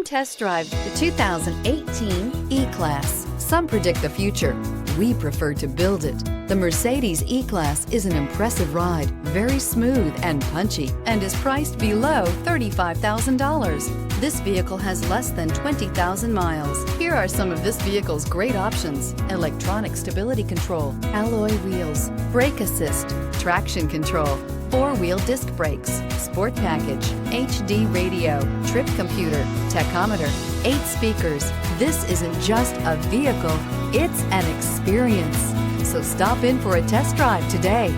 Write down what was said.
Test drive the 2018 E-Class. Some predict the future. We prefer to build it. The Mercedes E-Class is an impressive ride, very smooth and punchy, and is priced below $35,000. This vehicle has less than 20,000 miles. Here are some of this vehicle's great options: electronic stability control, alloy wheels, brake assist, traction control, four-wheel disc brakes, sport package, HD radio, trip computer, tachometer, 8 speakers. This isn't just a vehicle, it's an experience. So stop in for a test drive today.